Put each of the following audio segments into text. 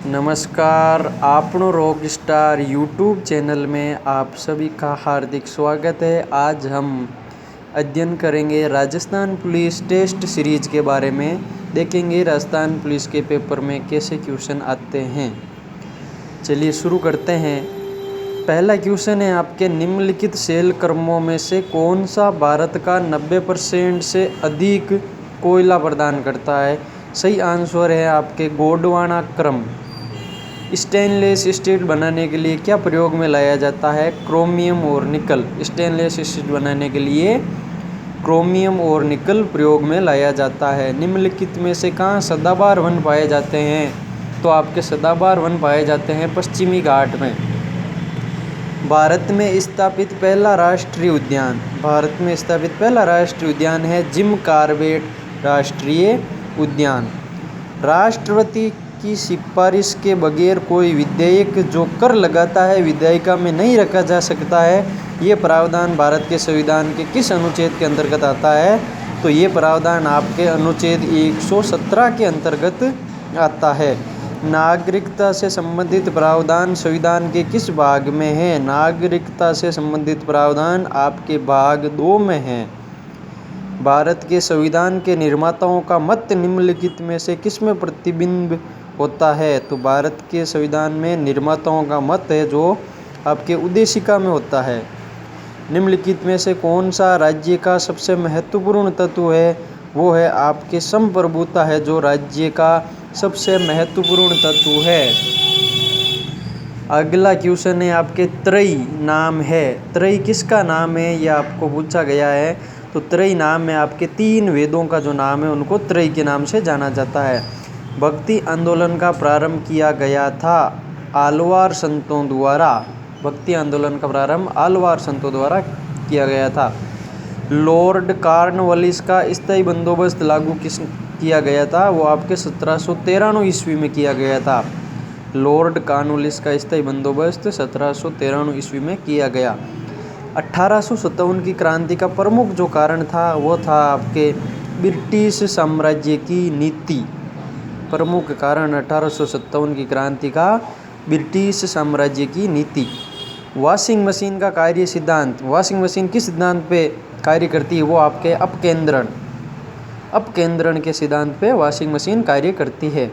नमस्कार, आपनो rock star YouTube channel में आप सभी का हार्दिक स्वागत है। आज हम अध्ययन करेंगे राजस्थान पुलिस टेस्ट सीरीज के बारे में। देखेंगे राजस्थान पुलिस के पेपर में कैसे क्वेश्चन आते हैं। चलिए शुरू करते हैं। पहला क्वेश्चन है आपके निम्नलिखित शैल क्रमों में से कौन सा भारत का 90% से अधिक कोयला प्रदान करता है। सही आंसर है आपके गोंडवाना क्रम। स्टेनलेस स्टील बनाने के लिए क्या प्रयोग में लाया जाता है। क्रोमियम और निकल। स्टेनलेस स्टील बनाने के लिए क्रोमियम और निकल प्रयोग में लाया जाता है। निम्नलिखित में से कहाँ सदाबहार वन पाए जाते हैं। तो आपके सदाबहार वन पाए जाते हैं पश्चिमी घाट में। भारत में स्थापित पहला राष्ट्रीय उद्यान। भारत में स्थापित पहला राष्ट्रीय उद्यान है जिम कॉर्बेट राष्ट्रीय उद्यान। राष्ट्रपति की सिफारिश के बगैर कोई विधेयक जो कर लगाता है विधायिका में नहीं रखा जा सकता है। ये प्रावधान भारत के संविधान के किस अनुच्छेद के अंतर्गत आता है। तो ये प्रावधान आपके अनुच्छेद 117 के अंतर्गत आता है। नागरिकता से संबंधित प्रावधान संविधान के किस भाग में है। नागरिकता से संबंधित प्रावधान आपके भाग 2 में है। भारत के संविधान के निर्माताओं का मत निम्नलिखित में से किसमें प्रतिबिंब होता है। तो भारत के संविधान में निर्माताओं का मत है जो आपके उद्देशिका में होता है। निम्नलिखित में से कौन सा राज्य का सबसे महत्वपूर्ण तत्व है। वो है आपके संप्रभुता है जो राज्य का सबसे महत्वपूर्ण तत्व है। अगला क्वेश्चन है आपके त्रयी नाम है। त्रयी किसका नाम है यह आपको पूछा गया है। तो त्रयी नाम है आपके 3 वेदों का जो नाम है उनको त्रयी के नाम से जाना जाता है। भक्ति आंदोलन का प्रारंभ किया गया था आलवार संतों द्वारा। भक्ति आंदोलन का प्रारंभ आलवार संतों द्वारा किया गया था। लॉर्ड कॉर्नवालिस का स्थायी बंदोबस्त लागू किया गया था। वो आपके 1793 ईस्वी में किया गया था। लॉर्ड कॉर्नवालिस का स्थायी बंदोबस्त 1793 ईस्वी में किया गया। 1857 की क्रांति का प्रमुख जो कारण था वो था आपके ब्रिटिश साम्राज्य की नीति। प्रमुख कारण 1857 की क्रांति का ब्रिटिश साम्राज्य की नीति। वॉशिंग मशीन का कार्य सिद्धांत। वॉशिंग मशीन किस सिद्धांत पे कार्य करती है। वो आपके अपकेंद्रण के सिद्धांत पे वॉशिंग मशीन कार्य करती है।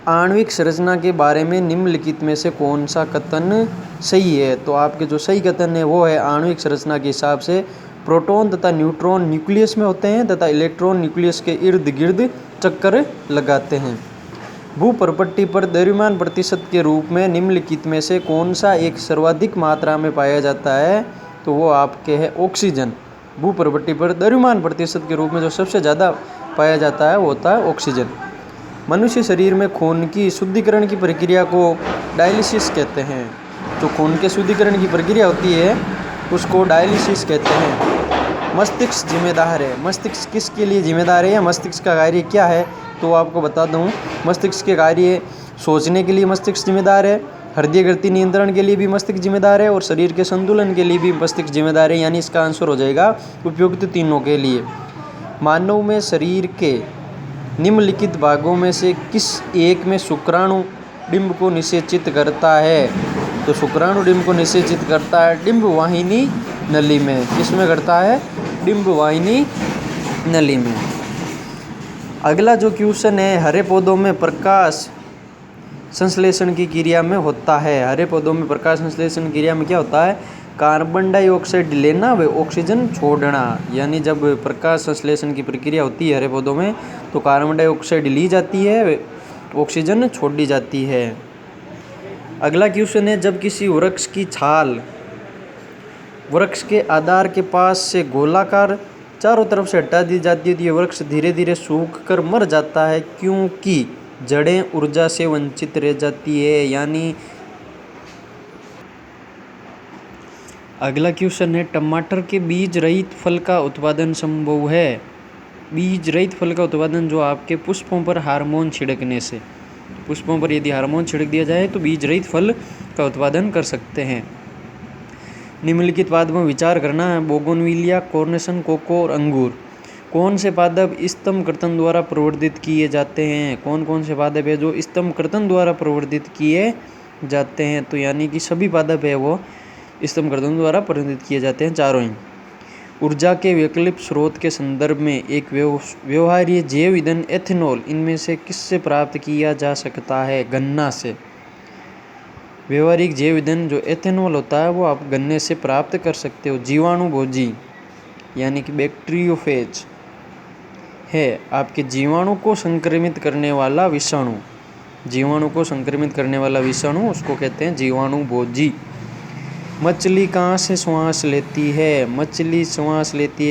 आणविक संरचना के बारे में निम्नलिखित में से कौन सा कथन सही है। तो आपके जो सही कथन है वो है आणविक संरचना के हिसाब से प्रोटॉन तथा न्यूट्रॉन न्यूक्लियस में होते हैं तथा इलेक्ट्रॉन न्यूक्लियस के इर्द गिर्द चक्कर लगाते हैं। भूप्रपट्टी पर द्रव्यमान प्रतिशत के रूप में निम्नलिखित में से कौन सा एक सर्वाधिक मात्रा में पाया जाता है। तो वो आपके है ऑक्सीजन। भूप्रपट्टी पर द्रव्यमान प्रतिशत के रूप में जो सबसे ज़्यादा पाया जाता है वो होता है ऑक्सीजन। मनुष्य शरीर में खून की शुद्धिकरण की प्रक्रिया को डायलिसिस कहते हैं। जो खून के शुद्धिकरण की प्रक्रिया होती है उसको डायलिसिस कहते हैं। मस्तिष्क जिम्मेदार है। मस्तिष्क किसके लिए जिम्मेदार है या मस्तिष्क का कार्य क्या है। तो आपको बता दूं मस्तिष्क के कार्य सोचने के लिए मस्तिष्क जिम्मेदार है, हृदय गति नियंत्रण के लिए भी मस्तिष्क जिम्मेदार है और शरीर के संतुलन के लिए भी मस्तिष्क जिम्मेदार है। यानी इसका आंसर हो जाएगा उपयुक्त तीनों के लिए। मानव में शरीर के निम्नलिखित भागों में से किस एक में शुक्राणु डिंब को निषेचित करता है। तो शुक्राणु डिंब को निषेचित करता है डिंब वाहिनी नली में। किसमें करता है। डिंब वाहिनी नली में। अगला जो क्वेश्चन है हरे पौधों में प्रकाश संश्लेषण की क्रिया में होता है। हरे पौधों में प्रकाश संश्लेषण क्रिया में क्या होता है। कार्बन डाइऑक्साइड लेना व ऑक्सीजन छोड़ना। यानी जब प्रकाश संश्लेषण की प्रक्रिया होती है हरे पौधों में तो कार्बन डाइऑक्साइड ली जाती है, ऑक्सीजन छोड़ी जाती है। अगला क्वेश्चन है जब किसी वृक्ष की छाल वृक्ष के आधार के पास से गोलाकार चारों तरफ से हटा दी जाती है तो ये वृक्ष धीरे धीरे सूख कर मर जाता है क्योंकि जड़ें ऊर्जा से वंचित रह जाती है। यानी अगला क्वेश्चन है टमाटर के बीज रहित फल का उत्पादन संभव है। बीज रहित फल का उत्पादन जो आपके पुष्पों पर हार्मोन छिड़कने से, पुष्पों पर यदि हार्मोन छिड़क दिया जाए तो बीज रहित फल का उत्पादन कर सकते हैं। निम्नलिखित बात में विचार करना है। बोगनविलिया, कॉर्नेशन, कोको और अंगूर। कौन से पादप स्तंभ कर्तन द्वारा प्रवर्धित किए जाते हैं? कौन कौन से पादप है जो स्तंभ कर्तन द्वारा प्रवर्धित किए जाते हैं? तो यानी कि सभी पादप है वो स्तंभ कर्तन द्वारा प्रवर्धित किए जाते हैं, चारों ही। ऊर्जा के वैकल्पिक स्रोत के संदर्भ में एक व्यवहार्य जैव ईंधन एथेनॉल इनमें से किससे प्राप्त किया जा सकता है? गन्ना से। व्यवहारिक जैव ईंधन जो एथेनॉल होता है वो आप गन्ने से प्राप्त कर सकते हो। जीवाणु भोजी यानी कि बैक्टीरियोफेज है आपके जीवाणु को संक्रमित करने वाला विषाणु। जीवाणु को संक्रमित करने वाला विषाणु उसको कहते हैं जीवाणु भोजी। मछली कहाँ से श्वास लेती है? मछली श्वास लेती है